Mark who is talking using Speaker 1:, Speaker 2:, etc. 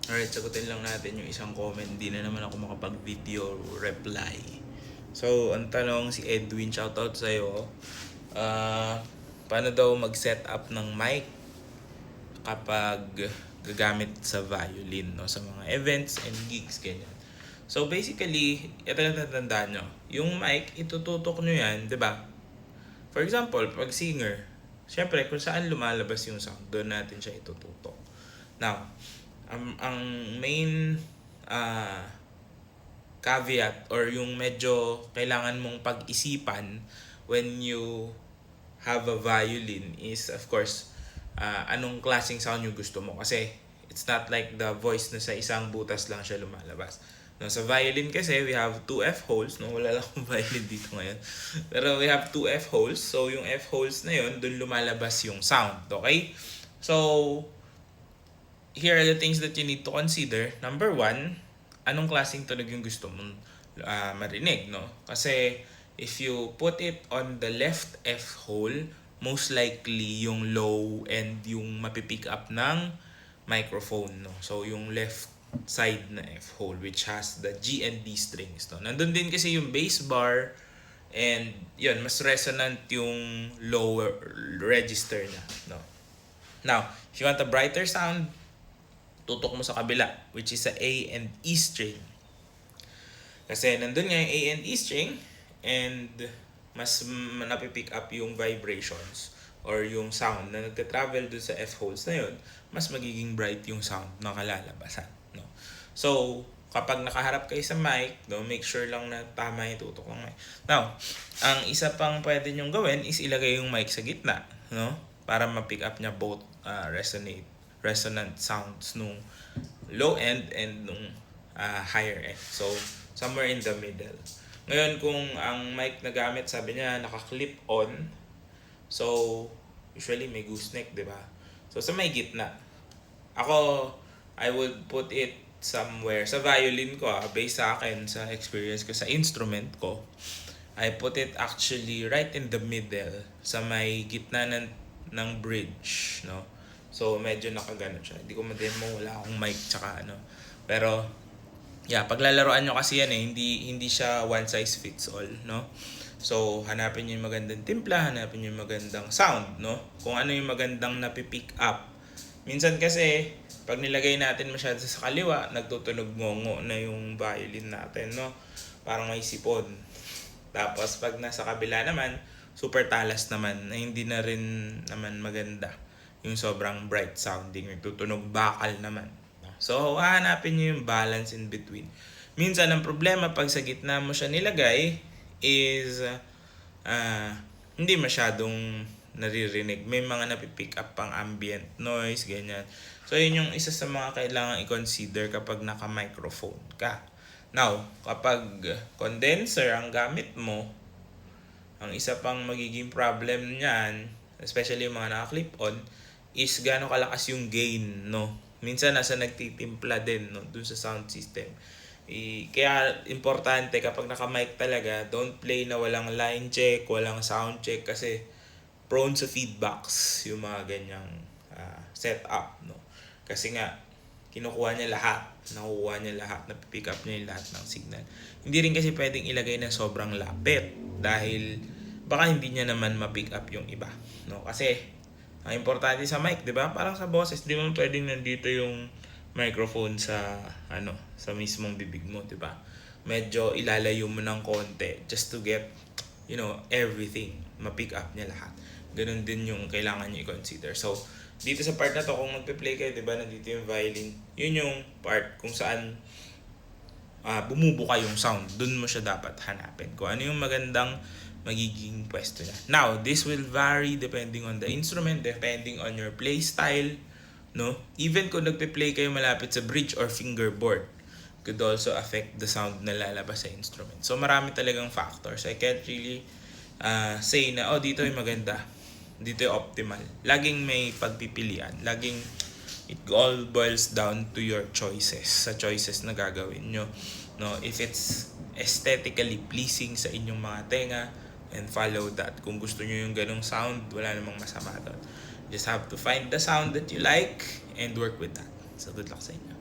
Speaker 1: Alright, sagutin lang natin yung isang comment. Di na naman ako makapag-video reply. So, ang tanong si Edwin, shoutout sa'yo. Paano daw mag-set up ng mic kapag gagamit sa violin, no? Sa mga events and gigs, ganyan. So, basically, ito lang tatandaan nyo. Yung mic, itututok nyo yan, di ba? For example, pag singer, syempre, kung saan lumalabas yung sound, doon natin siya itututok. Now, ang main caveat or yung medyo kailangan mong pag-isipan when you have a violin is, of course, anong klaseng sound yung gusto mo. Kasi it's not like the voice na sa isang butas lang siya lumalabas. No, sa violin kasi, we have 2 F holes. No? Wala lang akong violin dito ngayon. Pero we have 2 F holes. So, yung F holes na yun, dun lumalabas yung sound. Okay? So, here are the things that you need to consider. Number 1, anong klaseng tunog yung gusto mong marinig, no? Kasi if you put it on the left F hole, most likely yung low and yung mapipick up ng microphone, no? So yung left side na F hole which has the G and D strings, no? Nandun din kasi yung bass bar and yun, mas resonant yung lower register niya, no? Now, if you want a brighter sound, tutok mo sa kabila, which is sa A and E string. Kasi nandun nga yung A and E string and mas napipick up yung vibrations or yung sound na nagte-travel dun sa F holes na yun, mas magiging bright yung sound na kalalabasan. No? So, kapag nakaharap kayo sa mic, no, make sure lang na tama yung tutok ng mic. Now, ang isa pang pwede nyong gawin is ilagay yung mic sa gitna, no? Para ma-pick up niya both resonant sounds nung low end and nung higher end. So, somewhere in the middle. Ngayon, kung ang mic na gamit, sabi niya, naka-clip on. So, usually may gooseneck, di ba? So, sa may gitna. Ako, I would put it somewhere. Sa violin ko, based sa akin, sa experience ko, sa instrument ko, I put it actually right in the middle, sa may gitna ng bridge, no? So, medyo nakagano siya. Hindi ko ma-demo, wala akong mic, tsaka ano. Pero, yeah, paglalaroan nyo kasi yan hindi siya one size fits all, no? So, hanapin nyo yung magandang timpla, hanapin nyo yung magandang sound, no? Kung ano yung magandang napipick up. Minsan kasi, pag nilagay natin masyado sa kaliwa, nagtutunog ngongo na yung violin natin, no? Parang may sipon. Tapos, pag nasa kabila naman, super talas naman, na hindi na rin naman maganda. Yung sobrang bright sounding, nagtutunog bakal naman. So, hahanapin nyo yung balance in between. Minsan, ang problema pag sa gitna mo siya nilagay is hindi masyadong naririnig. May mga napipick up pang ambient noise, ganyan. So, yun yung isa sa mga kailangan i-consider kapag naka-microphone ka. Now, kapag condenser ang gamit mo, ang isa pang magiging problem niyan, especially yung mga naka-clip-on, is gaano kalakas yung gain, no? Minsan nasa nagtitimpla din, no, dun sa sound system. Kaya importante kapag naka-mic talaga, don't play na walang line check, walang sound check kasi prone sa feedbacks yung mga ganyang setup, no? Kasi nga kinukuha niya lahat, nakukuha niya lahat, napipick up niya yung lahat ng signal. Hindi rin kasi pwedeng ilagay na sobrang lapit dahil baka hindi niya naman ma-pick up yung iba, no? Kasi ang importante sa mic, 'di ba? Parang sa boses, 'di mo pwedeng nandito yung microphone sa sa mismong bibig mo, 'di ba? Medyo ilalayo mo ng konti just to get everything, ma-pick up niya lahat. Ganun din yung kailangan niyo i-consider. So, dito sa part na to, kung magpe-play kayo, 'di ba, nandito yung violin. Yun yung part kung saan bumubuka yung sound. Doon mo siya dapat hanapin. Kung ano yung magandang magiging pwesto niya. Now, this will vary depending on the instrument, depending on your play style, no? Even kung nagpe-play kayo malapit sa bridge or fingerboard, could also affect the sound na lalabas sa instrument. So, marami talagang factors. I can't really say na, dito yung maganda, dito yung optimal. Laging may pagpipilian. Laging it all boils down to your choices. Sa choices na gagawin nyo. No? If it's aesthetically pleasing sa inyong mga tenga, and follow that. Kung gusto nyo yung ganong sound, wala namang masama doon. Just have to find the sound that you like and work with that. So, good luck sa inyo.